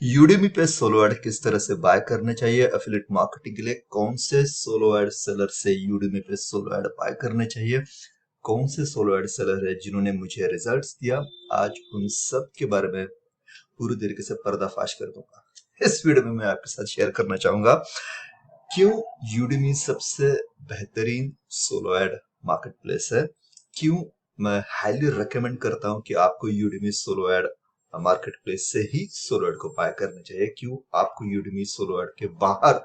Udemy पे solo add किस तरह से बाय करने चाहिए, एफिलिएट मार्केटिंग के लिए कौन से सोलो ऐड सेलर से यूडेमी पे सोलो ऐड बाय करने चाहिए, कौन से सोलो ऐड सेलर है जिन्होंने मुझे रिजल्ट्स दिया, आज उन सब के बारे में पूरी तरीके से पर्दाफाश कर दूंगा। इस वीडियो में मैं आपके साथ शेयर करना चाहूंगा क्यों यूडेमी सबसे बेहतरीन सोलो ऐड मार्केट प्लेस है, क्यों मैं हाईली रिकमेंड करता हूं कि आपको Udemy solo add market place से ही सोलो ऐड को बाय करना चाहिए, क्यों आपको यूडेमी सोलो ऐड के बाहर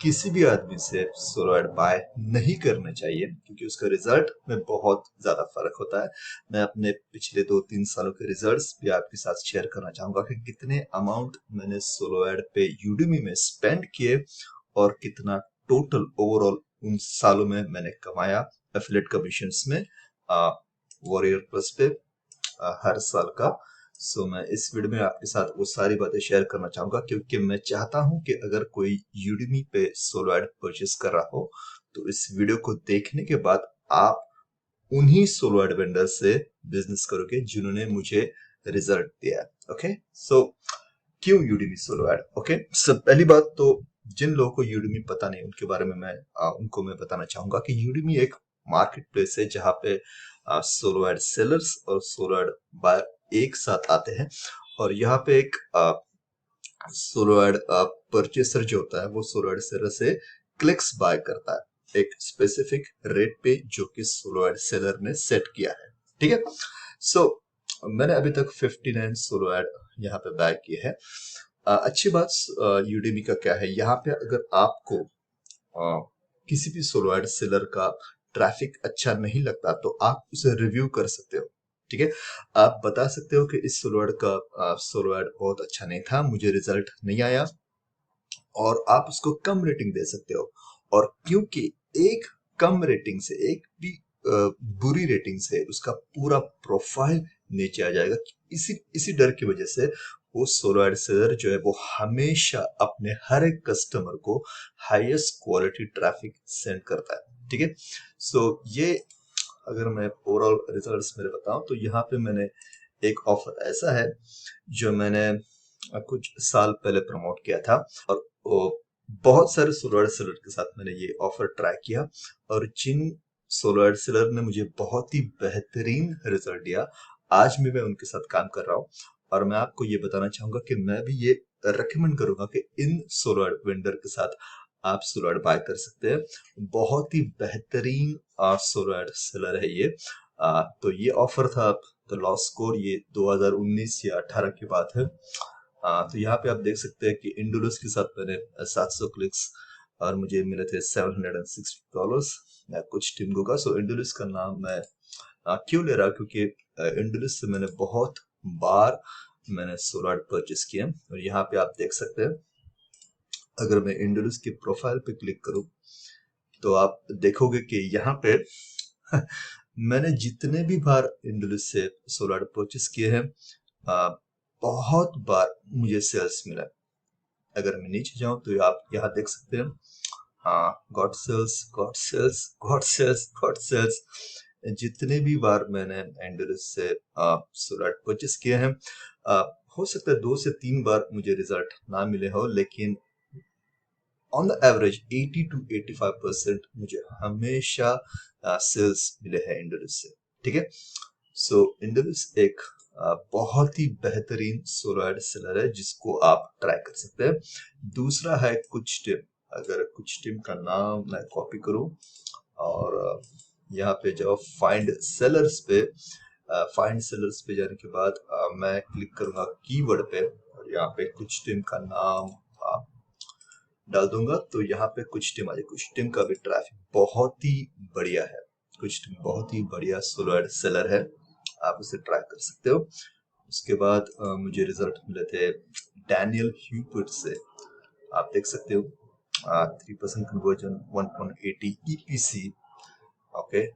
किसी भी आदमी से सोलो ऐड बाय नहीं करना चाहिए, क्योंकि उसका रिजल्ट में बहुत ज्यादा फर्क होता है। मैं अपने पिछले 2-3 सालों के रिजल्ट्स भी आपके साथ शेयर करना चाहूंगा कि कितने अमाउंट मैंने सोलो ऐड पे यूडेमी में स्पेंड किए और कितना टोटल ओवरऑल उन सालों में मैंने कमाया एफिलिएट कमीशंस में वॉरियर प्लस पे हर साल का। सो मैं इस वीडियो में आपके साथ वो सारी बातें शेयर करना चाहूंगा, क्योंकि मैं चाहता हूं कि अगर कोई यूडेमी पे सोलो ऐड परचेस कर रहा हो तो इस वीडियो को देखने के बाद आप उन्हीं सोलो ऐड वेंडर से बिजनेस करोगे जिन्होंने मुझे रिजल्ट दिया है। ओके, सो क्यों यूडेमी सोलो ऐड? ओके, सब पहली बात तो जिन लोगों को यूडेमी पता नहीं उनके बारे में उनको मैं बताना चाहूंगा कि यूडेमी एक मार्केट प्लेस है जहां पे सोलो ऐड सेलर्स और सोलो ऐड बायर एक साथ आते हैं, और यहाँ पे एक सोलो ऐड परचेसर जो होता है वो सोलो ऐड सेलर से क्लिक्स बाय करता है एक स्पेसिफिक रेट पे जो कि सोलो ऐड सेलर ने सेट किया है। ठीक है, सो मैंने अभी तक 59 सोलो ऐड यहाँ पे बाय किए हैं। अच्छी बात यूडेमी का क्या है, यहाँ पे अगर आपको किसी भी सोलो ऐड सेलर का ट्रैफिक अच्छा नहीं लगता तो आप उसे रिव्यू कर सकते हो। ठीक है, आप बता सकते हो कि इस सोलो ऐड का सोलो ऐड बहुत अच्छा नहीं था, मुझे रिजल्ट नहीं आया, और आप उसको कम रेटिंग दे सकते हो। और क्योंकि एक कम रेटिंग से, एक भी बुरी रेटिंग से उसका पूरा प्रोफाइल नीचे आ जाएगा, इसी इसी डर की वजह से वो सोलो एड सेलर जो है वो हमेशा अपने हर एक कस्टमर को हाईएस्ट क्वालिटी ट्रैफिक सेंड करता है। ठीक है, सो ये अगर मैं ओवरऑल रिजल्ट्स मेरे बताऊं तो यहाँ पे मैंने एक ऑफर ऐसा है जो मैंने कुछ साल पहले प्रमोट किया था, और बहुत सारे सोलो एड सेलर के साथ मैंने ये ऑफर ट्राई किया, और जिन सोलो एड सेलर ने मुझे बहुत ही बेहतरीन रिजल्ट दिया, आज भी मैं उनके साथ काम कर रहा हूँ। और मैं आपको ये बताना चाहूंगा कि मैं भी ये रेकमेंड करूंगा कि इन सोलो एड वेंडर के साथ आप सोलो एड बाय कर सकते हैं। बहुत ही बेहतरीन सोलो एड सेलर है ये। तो ये ऑफर था, तो लॉस स्कोर ये 2019 या 18 की बात है। तो यहाँ पे आप देख सकते हैं कि इंडुलस के साथ मैंने 700 क्लिक्स और मुझे मिले थे $760 कुछ टिंगो का। सो इंडुलस का नाम मैं क्यों ले रहा, क्योंकि इंडुलस से मैंने बहुत बार मैंने सोलो ऐड परचेस किए, और यहाँ पे आप देख सकते हैं अगर मैं इंडुलस की प्रोफाइल पे क्लिक करूं तो आप देखोगे कि यहाँ पे मैंने जितने भी बार इंडुलस से सोलो ऐड परचेस किए हैं, बहुत बार मुझे सेल्स मिला। अगर मैं नीचे जाऊं तो आप यहाँ देख सकते हैं, हाँ, got sales, got sales, got sales, got sales. जितने भी बार मैंने एंडोरस से सोलो ऐड परचेस किए हैं, हो सकता है 2 से 3 बार मुझे रिजल्ट ना मिले हो, लेकिन ऑन द एवरेज 80 to 85% मुझे हमेशा सेल्स मिले हैं इंडोरस से। ठीक है, सो इंडोरस एक बहुत ही बेहतरीन सोलो ऐड सेलर है जिसको आप ट्राई कर सकते हैं। दूसरा है कुछ टिम। अगर कुछ टिम का नाम मैं कॉपी करूं और यहाँ पे जाओ फाइंड सेलर्स पे, फाइंड सेलर्स पे जाने के बाद मैं क्लिक करूंगा कीवर्ड पे, और यहाँ पे कुछ टीम का नाम डाल दूंगा तो यहाँ पे कुछ टीम आ जाए। कुछ टीम का भी ट्रैफिक बहुत ही बढ़िया है, कुछ टीम बहुत ही बढ़िया सोलो ऐड सेलर है, आप उसे ट्राई कर सकते हो। उसके बाद मुझे रिजल्ट मिले थे डैनियल ह्यूपर्ट से, आप देख सकते हो 3% कन्वर्जन, 1.80 EPC। ओके,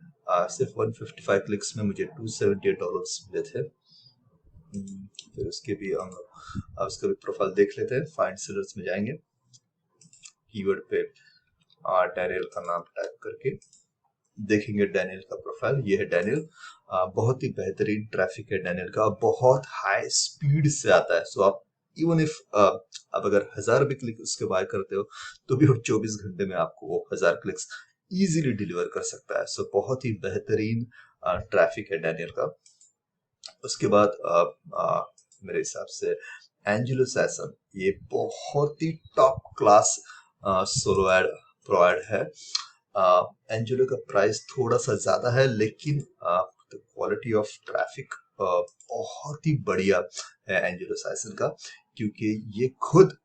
सिर्फ 155 क्लिक्स में मुझे $278 मिले थे। फिर उसके भी हम उसका भी प्रोफाइल देख लेते हैं। फाइंड सेलर्स में जाएंगे, कीवर्ड पे डैनियल का नाम टाइप करके देखेंगे डैनियल का प्रोफाइल। ये है डैनियल, बहुत ही बेहतरीन ट्रैफिक है डैनियल का, बहुत हाई स्पीड से आता है। सो आप इवन इफ आप अगर 1000 भी क्लिक उसके बाय करते हो तो भी वो 24 घंटे में आपको वो 1000 क्लिक्स इजीली डिलीवर कर सकता है। सो बहुत ही बेहतरीन ट्रैफिक है डैनियल का। उसके बाद मेरे हिसाब से एंजेलो सैसन, ये बहुत ही top class solo ad provide है। एंजेलो का प्राइस थोड़ा सा ज्यादा है, लेकिन क्वालिटी ऑफ ट्रैफिक बहुत ही बढ़िया है एंजेलो सैसन का, क्योंकि ये खुद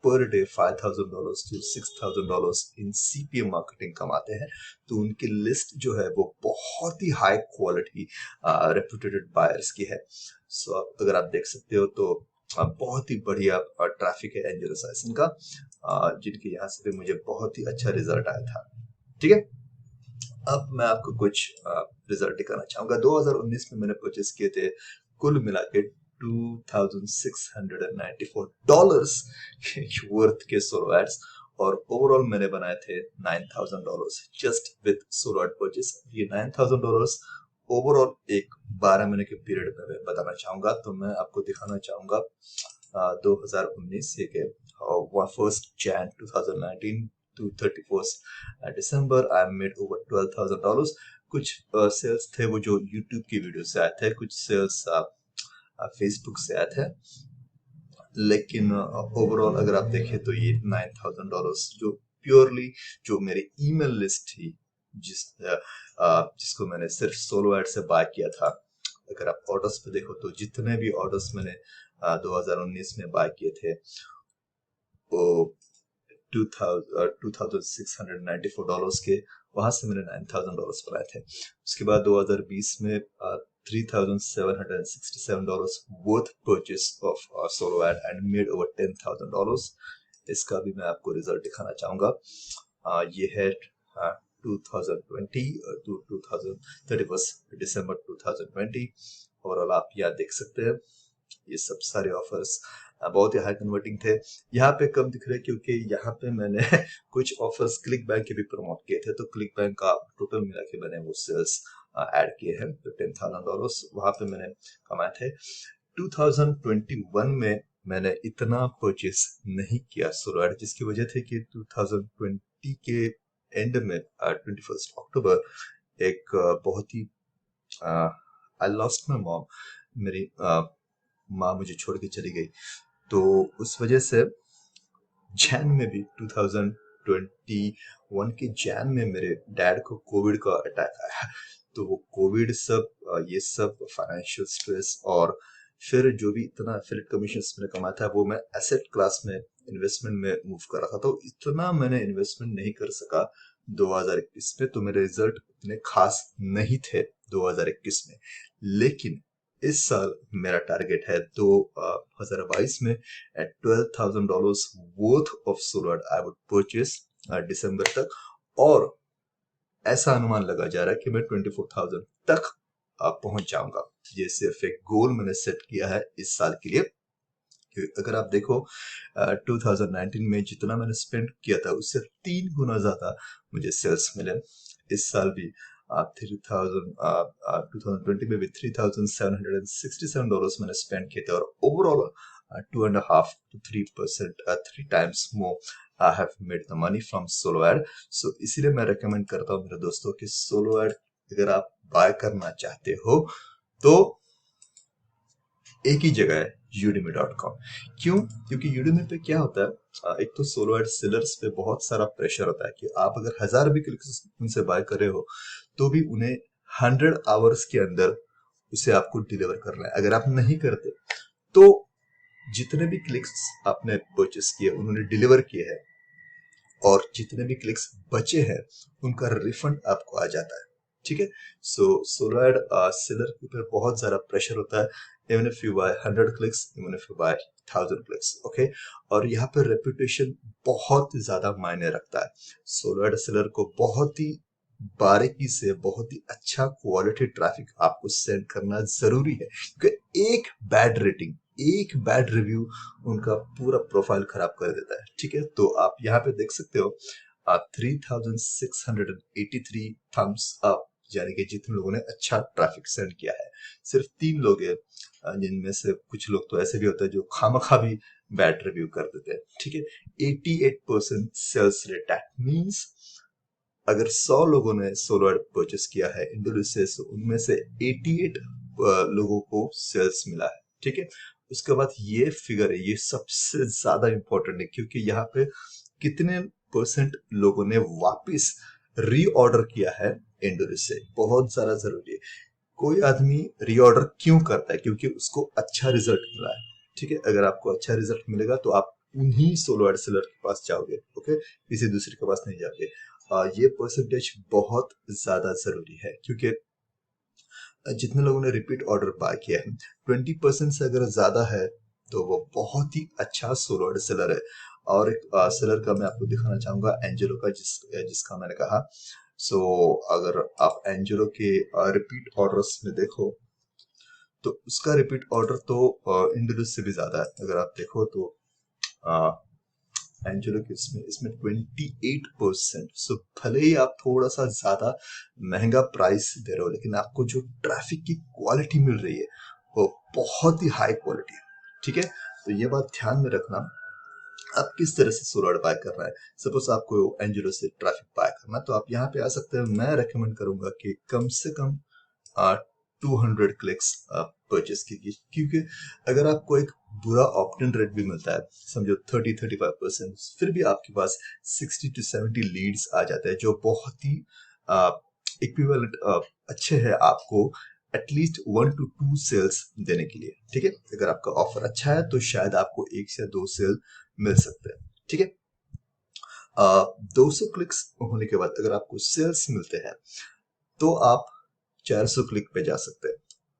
per day $5,000 to $6,000 in CPM marketing कमाते हैं। तो उनकी लिस्ट जो है वो बहुत ही हाई क्वालिटी रेपुटेड बायर्स की है। सो अगर आप देख सकते हो तो बहुत ही बढ़िया ट्रैफिक है एंजेलो सैसन का, जिनके यहाँ से भी मुझे बहुत ही अच्छा रिजल्ट आया था। ठीक है, अब मैं आपको कुछ रिजल्ट दिखाना चाहूंगा। 2019 में मैंने परचेस किए थे कुल मिला के $2,694 वर्थ के सोलो एड्स, और ओवरऑल मैंने बनाए थे $9,000 just with solo ad purchase. ये $9,000 ओवरऑल एक 12 महीने के पीरियड में मैं बताना चाहूंगा। तो मैं आपको दिखाना चाहूंगा 2019 से के 1st Jan 2019 to 31st December I made over $12,000। कुछ सेल्स थे वो जो यूट्यूब की वीडियो से आए थे, कुछ सेल्स फेसबुक से आए थे, लेकिन ओवरऑल अगर आप देखें तो ये $9,000 जो प्योरली जो मेरी ईमेल लिस्ट थी, जिसको मैंने सिर्फ सोलो एड से बाय किया था। अगर आप ऑर्डर्स पे देखो तो जितने भी ऑर्डर्स मैंने 2019 में बाय किए थे वो $2,694 के, वहां से मैंने $9,000 बनाए थे। उसके बाद 2020 में $3,767 worth purchase of solo ad and made over $10,000। इसका भी मैं आपको रिजल्ट दिखाना चाहूंगा। ये है 2020 to 31st December 2020। ओवरऑल आप यहाँ देख सकते हैं ये सब सारे ऑफर्स बहुत ही हाई कन्वर्टिंग थे। यहाँ पे कम दिख रहे क्योंकि यहाँ पे मैंने कुछ ऑफर्स क्लिक बैंक के भी प्रमोट किए थे, तो क्लिक बैंक का टोटल मिला के मैंने वो सेल्स ऐड किए हैं। तो $10,000 वहां पे मैंने कमाए थे। 2021 में मैंने इतना परचेस नहीं किया सोलो एड, जिसकी वजह थी कि 2020 के एंड में 21 अक्टूबर एक बहुत ही आई लॉस्ट माय मॉम, मेरी माँ मुझे छोड़ के चली गई। तो उस वजह से जैन में भी 2021 के जैन में मेरे डैड को कोविड का अटैक आया। तो वो कोविड सब ये सब फाइनेंशियल स्ट्रेस, और फिर जो भी इतना एफिलिएट कमीशंस मैंने कमाया था वो मैं एसेट क्लास में इन्वेस्टमेंट में मूव कर रहा था, तो इतना मैंने इन्वेस्टमेंट नहीं कर सका 2021 में। तो मेरे रिजल्ट इतने खास नहीं थे 2021 में, लेकिन इस साल मेरा टारगेट है 2022 में at $12,000 worth of solar I would purchase दिसंबर तक, और ऐसा अनुमान लगा जा रहा है कि मैं 24,000 तक पहुंच जाऊंगा। ये सिर्फ एक गोल मैंने सेट किया है इस साल के लिए। अगर आप देखो 2019 में जितना मैंने स्पेंड किया था उससे 3 गुना ज्यादा मुझे सेल्स मिले। इस साल भी 2020 में भी $3,767 मैंने स्पेंड किए थे, और overall 2.5 to 3%, 3 times more I have made the money from solo ad। So इसीलिए मैं रेकमेंड करता हूँ मेरे दोस्तों कि सोलो एड अगर आप बाय करना चाहते हो तो एक ही जगह है udemy.com। क्यों? क्योंकि udemy पे क्या होता है, एक तो सोलो एड सेलर्स पे बहुत सारा प्रेशर होता है कि आप अगर 1000 भी क्लिक्स उनसे बाय कर रहे हो तो भी उन्हें 100 आवर्स के अंदर उसे आपको डिलीवर करना है। अगर आप नहीं करते तो जितने भी क्लिक्स आपने परचेस किए उन्होंने डिलीवर किए हैं, और जितने भी क्लिक्स बचे हैं उनका रिफंड आपको आ जाता है। ठीक है, सो सोलो एड सेलर के ऊपर बहुत ज्यादा प्रेशर होता है, even if you buy 100 clicks, even if you buy 1000 clicks, okay। और यहाँ पे रेपुटेशन बहुत ज्यादा मायने रखता है। सोलो एड सेलर को बहुत ही बारीकी से बहुत ही अच्छा क्वालिटी ट्रैफिक आपको सेंड करना जरूरी है, क्योंकि एक बैड रेटिंग, एक बैड रिव्यू उनका पूरा प्रोफाइल खराब कर देता है। ठीक है, तो आप यहाँ पे देख सकते हो 3,683 थम्स अप यानी कि जितने लोगों ने अच्छा ट्रैफिक सेंड किया है, सिर्फ 3 लोग हैं, जिनमें से कुछ लोग तो ऐसे भी होते हैं जो खामखा भी बैड रिव्यू कर देते हैं, ठीक है। 88% सेल्स रेट, दैट मीन्स अगर 100 लोगों ने सोलो एड परचेस किया है इंडोलिस से, तो उनमें से 88 लोगों को सेल्स मिला है, ठीक है। उसके बाद ये फिगर है, ये सबसे ज्यादा इंपॉर्टेंट है, क्योंकि यहाँ पे कितने परसेंट लोगों ने वापस रीऑर्डर किया है इंडोलिस से, बहुत ज्यादा जरूरी है। कोई आदमी रीऑर्डर क्यों करता है? क्योंकि उसको अच्छा रिजल्ट मिला है, ठीक है। अगर आपको अच्छा रिजल्ट मिलेगा तो आप उन्हीं सोलो एड सेलर के पास जाओगे, ओके, किसी दूसरे के पास नहीं जाओगे। ये परसेंटेज बहुत ज्यादा जरूरी है, क्योंकि जितने लोगों ने रिपीट ऑर्डर बाय किया है 20% से अगर ज्यादा है तो वो बहुत ही अच्छा सोलो एड सेलर है। और एक सेलर का मैं आपको दिखाना चाहूंगा, एंजेलो का, जिसका मैंने कहा। सो अगर आप एंजेलो के रिपीट ऑर्डर्स में देखो तो उसका रिपीट ऑर्डर तो इंडोलिस से भी ज्यादा है। अगर आप देखो तो एंजेलो की इसमें 28%। सो भले ही आप थोड़ा सा ज्यादा महंगा प्राइस दे रहे हो, लेकिन आपको जो ट्रैफिक की क्वालिटी मिल रही है वो बहुत ही हाई क्वालिटी है, ठीक है। तो ये बात ध्यान में रखना, आप किस तरह से सोलो एड बाय कर रहा है। सपोज आपको एंजेलो से ट्रैफिक बाय करना, तो आप यहाँ पे आ सकते हैं। मैं रेकमेंड करूंगा कि कम से कम 200 क्लिक्स परचेस कीजिए, क्योंकि अगर आपको एक बुरा ऑप्टन रेट भी मिलता है, समझो 30-35%, फिर भी आपके पास 60 to 70 लीड्स आ जाते हैं, जो बहुत ही इक्विवेलेंट अच्छे हैं आपको एटलीस्ट 1 to 2 सेल्स देने के लिए, ठीक है। अगर आपका ऑफर अच्छा है तो शायद आपको 1 से 2 सेल मिल सकते हैं, ठीक है। 200 क्लिक्स होने के बाद अगर आपको सेल्स मिलते हैं तो आप 400 क्लिक पे जा सकते हैं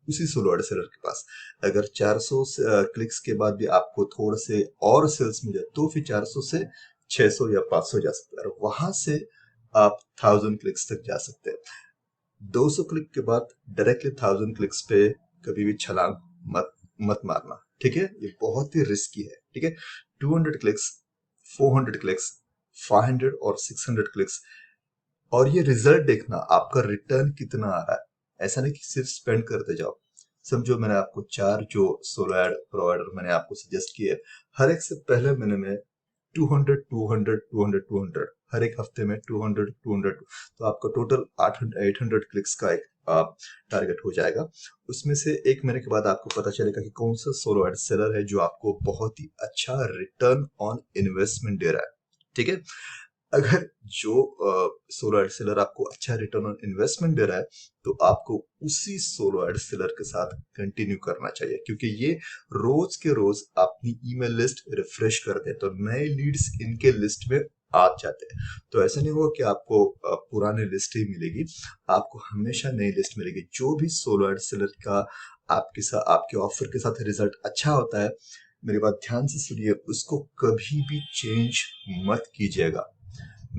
उसी सोलो एड सेलर के पास। अगर 400 क्लिक्स के बाद भी आपको थोड़े से और सेल्स मिल जाए तो फिर 400 से 600 या 500 जा सकते हैं, और वहां से आप 1000 क्लिक्स तक जा सकते हैं। 200 क्लिक के बाद डायरेक्टली 1000 क्लिक्स पे कभी भी छलांग मत मत मारना, ठीक है। ये बहुत ही रिस्की है, ठीक है। 200 क्लिक्स, 400 क्लिक्स, 500 और 600 क्लिक्स, और ये रिजल्ट देखना आपका रिटर्न कितना आ रहा है। ऐसा नहीं कि सिर्फ स्पेंड करते जाओ। समझो मैंने आपको 4 जो सोलो एड प्रोवाइडर मैंने आपको सजेस्ट किए, हर एक से पहले महीने में 200 200 200 200, हर एक हफ्ते में 200 200, तो आपका टोटल 800 क्लिक्स का एक टारगेट हो जाएगा। उसमें से एक महीने के बाद आपको पता चलेगा कि कौन सा सोलो एड सेलर है जो आपको बहुत ही अच्छा रिटर्न ऑन इन्वेस्टमेंट दे रहा है, ठीक है। अगर जो सोलो एड सेलर आपको अच्छा रिटर्न ऑन इन्वेस्टमेंट दे रहा है तो आपको उसी सोलो एड सेलर के साथ कंटिन्यू करना चाहिए, क्योंकि ये रोज के रोज अपनी ईमेल लिस्ट रिफ्रेश करते हैं, तो नए लीड्स इनके लिस्ट में आ जाते हैं। तो ऐसा नहीं होगा कि आपको पुराने लिस्ट ही मिलेगी, आपको हमेशा नई लिस्ट मिलेगी। जो भी सोलो एड सेलर का आपके ऑफर के साथ रिजल्ट अच्छा होता है, मेरी बात ध्यान से सुनिए, उसको कभी भी चेंज मत कीजिएगा।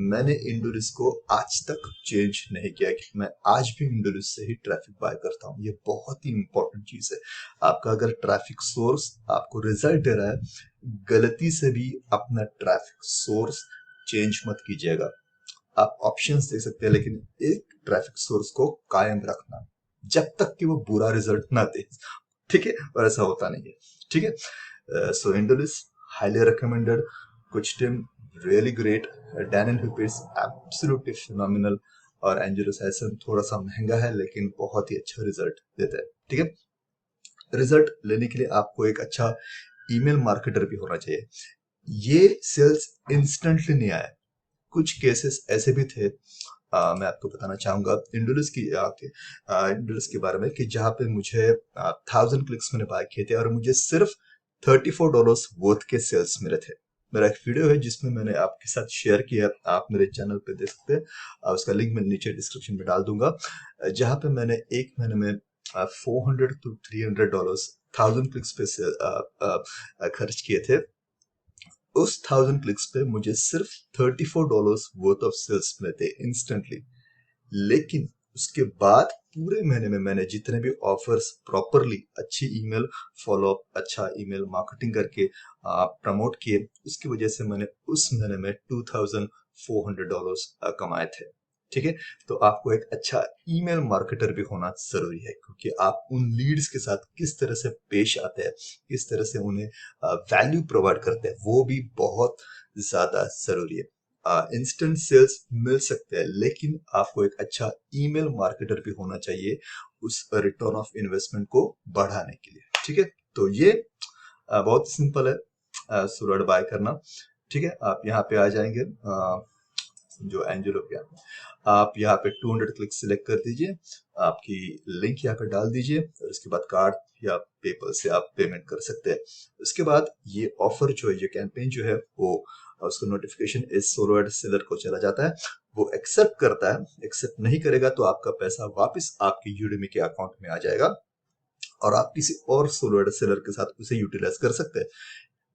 मैंने इंडोलिस को आज तक चेंज नहीं किया, कि मैं आज भी इंडोलिस से ही ट्रैफिक बाय करता हूँ। ये बहुत ही इंपॉर्टेंट चीज है। आपका अगर ट्रैफिक सोर्स आपको रिजल्ट दे रहा है, गलती से भी अपना ट्रैफिक सोर्स चेंज मत कीजिएगा। आप ऑप्शंस दे सकते हैं, लेकिन एक ट्रैफिक सोर्स को कायम रखना जब तक कि वो बुरा रिजल्ट ना दे, ठीक है। और ऐसा होता नहीं है, ठीक है। सो इंडोलिस हाईली रिकमेंडेड, कुछ टीम रियली ग्रेट, डैनियल हुपिस एब्सोल्युटली फिनोमिनल, और एंजेलो सैसन थोड़ा सा महंगा है लेकिन बहुत ही अच्छा रिजल्ट देता है, ठीक है। रिजल्ट लेने के लिए आपको एक अच्छा ईमेल मार्केटर भी होना चाहिए। ये सेल्स इंस्टेंटली नहीं आया, कुछ केसेस ऐसे भी थे। मैं आपको बताना चाहूंगा इंडोलिस के बारे में, कि जहाँ पे मुझे 1000 क्लिक्स मैंने बाय किए थे और मुझे सिर्फ $34 वर्थ के सेल्स मिले थे। मेरा एक वीडियो है जिसमें मैंने आपके साथ शेयर किया, आप मेरे चैनल पे देख सकते हैं, उसका लिंक मैं नीचे डिस्क्रिप्शन में डाल दूंगा, जहाँ पे मैंने एक महीने में $400 to $300 1000 क्लिक्स पे खर्च किए थे। उस 1000 क्लिक्स पे मुझे सिर्फ $34 वर्थ ऑफ सेल्स मिले थे इंस्टेंटली। लेकिन उसके बाद पूरे महीने में मैंने जितने भी ऑफर्स प्रॉपरली अच्छी ईमेल फॉलोअप, अच्छा ईमेल मार्केटिंग करके प्रमोट किए, उसकी वजह से मैंने उस महीने में $2400 कमाए थे, ठीक है। तो आपको एक अच्छा ईमेल मार्केटर भी होना जरूरी है, क्योंकि आप उन लीड्स के साथ किस तरह से पेश आते हैं, किस तरह से उन्हें वैल्यू प्रोवाइड करते हैं, वो भी बहुत ज्यादा जरूरी है। इंस्टेंट सेल्स मिल सकते हैं, लेकिन आपको एक अच्छा ईमेल मार्केटर भी होना चाहिए उस रिटर्न ऑफ इन्वेस्टमेंट को बढ़ाने के लिए। ठीक है, तो ये बहुत सिंपल है सोलो बाय करना। ठीक है, आप यहाँ पे आ जाएंगे जो एंजलो पे आप यहाँ पे 200 क्लिक सिलेक्ट कर दीजिए, आपकी लिंक यहाँ पे डाल दीजिए और उसके बाद कार्ड या पेपर से आप पेमेंट कर सकते हैं। उसके बाद ये ऑफर जो है, ये कैंपेन जो है, वो उसका नोटिफिकेशन इस सोलो एड सेलर को चला जाता है, वो एक्सेप्ट करता है। एक्सेप्ट नहीं करेगा तो आपका पैसा वापस आपकी यूडेमी के अकाउंट में आ जाएगा और आप किसी और सोलो एड सेलर के साथ उसे यूटिलाइज कर सकते हैं।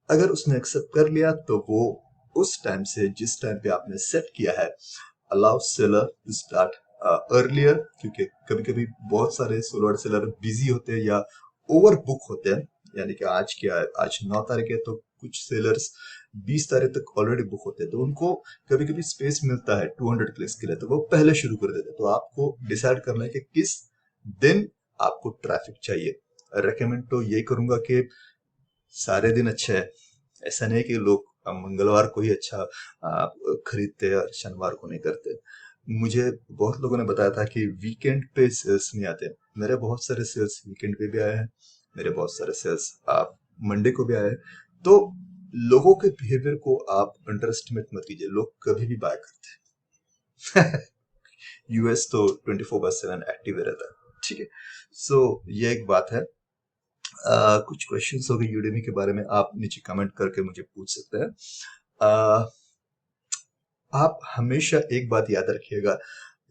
अगर उसने एक्सेप्ट कर लिया तो वो उस टाइम से, जिस टाइम पे आपने सेट किया है, allow seller to start earlier, क्योंकि कभी कभी बहुत सारे सोलो सेलर बिजी होते हैं या ओवर बुक होते हैं। यानी कि आज क्या है, आज 9 तारीख है, तो कुछ सेलर्स 20 तारीख तक ऑलरेडी बुक होते हैं, तो उनको कभी कभी स्पेस मिलता है 200 क्लिक्स के लिए, तो वो पहले शुरू कर देते हैं। तो आपको डिसाइड करना है कि किस दिन आपको ट्रैफिक चाहिए। रेकमेंड तो यही करूंगा कि सारे दिन अच्छे है। ऐसा नहीं कि लोग मंगलवार को ही अच्छा खरीदते हैं और शनिवार को नहीं करते। मुझे बहुत लोगों ने बताया था कि वीकेंड पे सेल्स नहीं आते। मेरे बहुत सारे सेल्स वीकेंड पे भी आए हैं, मेरे बहुत सारे सेल्स मंडे को भी आए हैं। तो लोगों के बिहेवियर को आप अंडर एस्टिमेट मत कीजिए, लोग कभी भी बाय करते हैं। यूएस तो 24/7 एक्टिव रहता है। ठीक है, सो ये एक बात है। कुछ क्वेश्चंस हो गए यूडेमी के बारे में, आप नीचे कमेंट करके मुझे पूछ सकते हैं। आप हमेशा एक बात याद रखिएगा,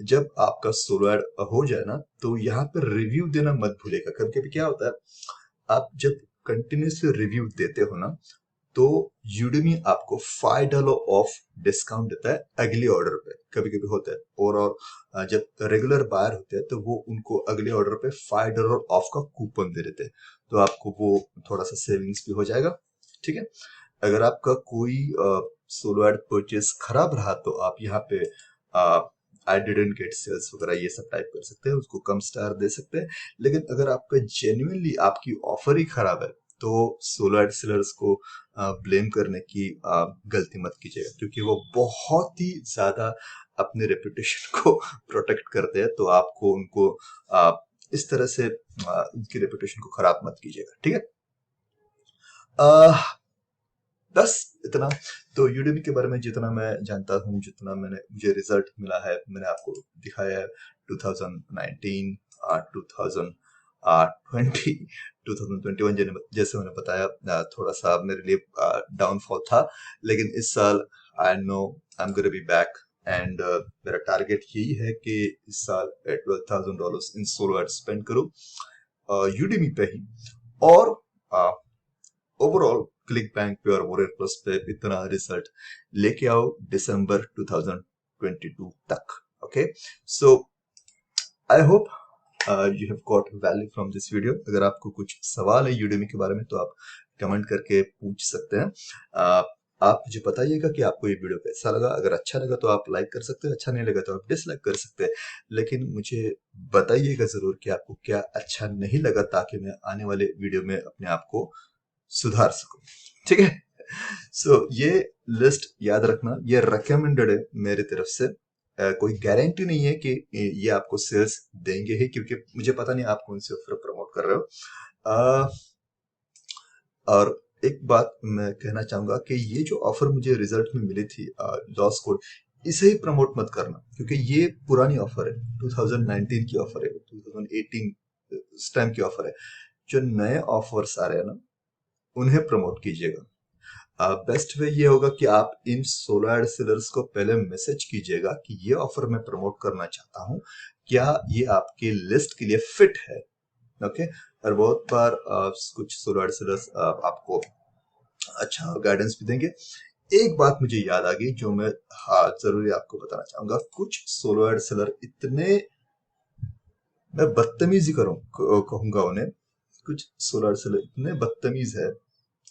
जब आपका सोलो ऐड हो जाए ना, तो यहाँ पर रिव्यू देना मत भूलिएगा। कभी कभी क्या होता है, आप जब कंटिन्यूसली रिव्यू देते हो ना, तो यूडेमी आपको $5 ऑफ डिस्काउंट देता है अगले ऑर्डर पे। कभी कभी होता है, और जब रेगुलर बायर होते हैं तो वो उनको अगले ऑर्डर पे $5 ऑफ का कूपन दे देते हैं, तो आपको वो थोड़ा सा सेविंग्स भी हो जाएगा। ठीक है, अगर आपका कोई सोलो एड परचेज खराब रहा तो आप यहाँ पे आई डिडंट गेट सेल्स वगैरह ये सब टाइप कर सकते हैं, उसको कम स्टार दे सकते हैं। लेकिन अगर आपका जेन्युइनली आपकी ऑफर ही खराब है, तो सोलो एड सेलर्स को ब्लेम करने की गलती मत कीजिएगा, क्योंकि वो बहुत ही ज्यादा अपने रेपुटेशन को प्रोटेक्ट करते हैं। तो आपको उनको इस तरह से उनकी रेपुटेशन को खराब मत कीजिएगा। ठीक है, बस इतना। तो यूडेमी के बारे में जितना मैं जानता हूँ, जितना मुझे रिजल्ट मिला है, मैंने आपको दिखाया है। 2019, 2020, 2021, जैसे मैंने बताया, थोड़ा सा मेरे लिए डाउनफॉल था, लेकिन इस साल I know I am gonna be back. And मेरा टारगेट यही है कि इस साल $12,000 इन सोलो एड स्पेंड करूँ यूडेमी पे ही, और ओवरऑल क्लिक बैंक पे और वॉरियर प्लस पे इतना रिजल्ट लेके आओ दिसंबर 2022 तक। Okay, so I hope you have got value from this video. अगर आपको कुछ सवाल है यूडेमी के बारे में तो आप कमेंट करके पूछ सकते हैं। आप मुझे बताइएगा कि आपको ये वीडियो कैसा लगा। अगर अच्छा लगा तो आप लाइक कर सकते हैं, अच्छा नहीं लगा तो आप डिसलाइक कर सकते हैं, लेकिन मुझे बताइएगा जरूर कि आपको क्या अच्छा नहीं लगा, ताकि मैं आने वाले वीडियो में अपने आप को सुधार सकूं। ठीक है, सो ये लिस्ट याद रखना, ये रिकमेंडेड है मेरी तरफ से। कोई गारंटी नहीं है कि ये आपको सेल्स देंगे ही, क्योंकि मुझे पता नहीं आप कौन सी ऑफर प्रमोट कर रहे हो। और एक बात मैं कहना चाहूंगा कि ये जो ऑफर मुझे रिजल्ट में मिली थी, लॉस कोड, इसे ही प्रमोट मत करना, क्योंकि ये पुरानी ऑफर है, 2019 की ऑफर है, 2018 इस टाइम की ऑफर है। जो नए ऑफर्स आ रहे हैं ना, उन्हें प्रमोट कीजिएगा। बेस्ट वे ये होगा कि आप इन सोलो एड सेलर्स को पहले मैसेज कीजिएगा कि ये ऑफर मैं प्रमोट करना चाहता हूँ, क्या ये आपके लिस्ट के लिए फिट है। ओके, और बहुत बार कुछ सोलो एड सेलर्स आपको अच्छा गाइडेंस भी देंगे। एक बात मुझे याद आ गई जो मैं जरूरी आपको बताना चाहूंगा। कुछ सोलो एड सेलर इतने, मैं बदतमीजी कहूंगा उन्हें, कुछ सोलो एड सेलर इतने बदतमीज है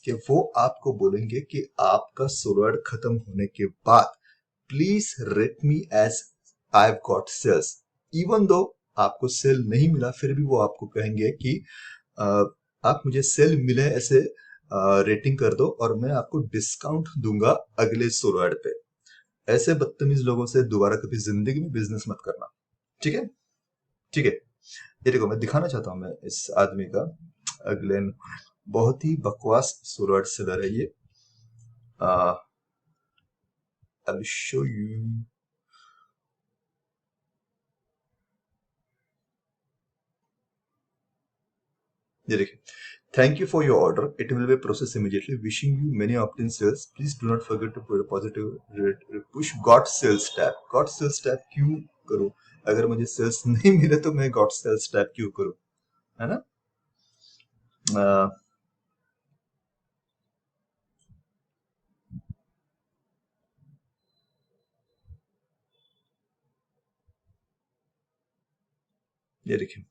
कि वो आपको बोलेंगे कि आपका सोलो एड खत्म होने के बाद please rate me as I have got sales. Even though आपको सेल नहीं मिला, फिर भी वो आपको कहेंगे कि आप मुझे सेल मिले ऐसे रेटिंग कर दो और मैं आपको डिस्काउंट दूंगा अगले सोलो एड पे। ऐसे बदतमीज लोगों से दोबारा कभी जिंदगी में बिजनेस मत करना, ठीक है? ठीक है, ये देखो मैं दिखाना चाहता हूँ मैं इस आदमी का, अगलेन, बहुत ही बकवास सोलो एड सेलर है ये। I will show you. ये देखिए, thank you for your order, it will be process immediately, wishing you many optin sales, please do not forget to put positive push got sales tab. Got sales tab क्यों करूं? अगर मुझे sales नहीं मिले तो मैं गॉट सेल्स टैब क्यों करूं, है ना? ये देखिए,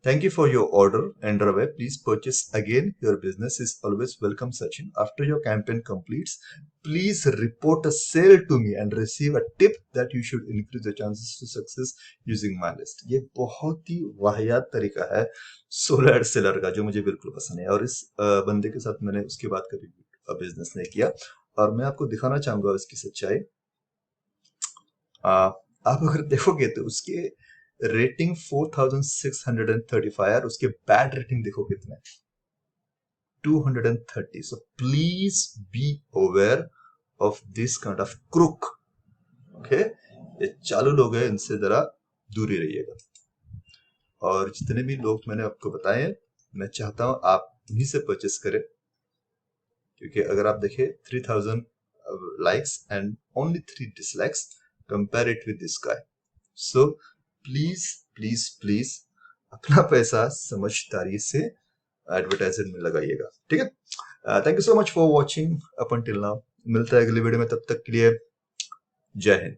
thank you for your order and away, please purchase again, your business is always welcome Sachin, after your campaign completes please report a sale to me and receive a tip that you should increase the chances to success using my list. ये बहुत ही वाहियात तरीका है solo add seller का, जो मुझे बिल्कुल पसंद है, और इस बंदे के साथ मैंने उसके बाद कभी बिजनेस नहीं किया, और मैं आपको दिखाना चाहूंगा उसकी सच्चाई। आप अगर देखोगे तो उसके रेटिंग 4635 और उसके बैड रेटिंग देखो कितने, 230। So please be aware of this kind of crook, okay? ये चालू लोग हैं, इनसे जरा दूरी रहिएगा। और जितने भी लोग मैंने आपको बताए, मैं चाहता हूं आप उन्हीं से परचेस करें, क्योंकि अगर आप देखें 3000 likes and only 3 dislikes, compare it with this guy. So please please please अपना पैसा समझदारी से एडवर्टाइजमेंट में लगाइएगा, ठीक है? Thank you so much for watching up until now. मिलता है अगली वीडियो में, तब तक के लिए जय हिंद।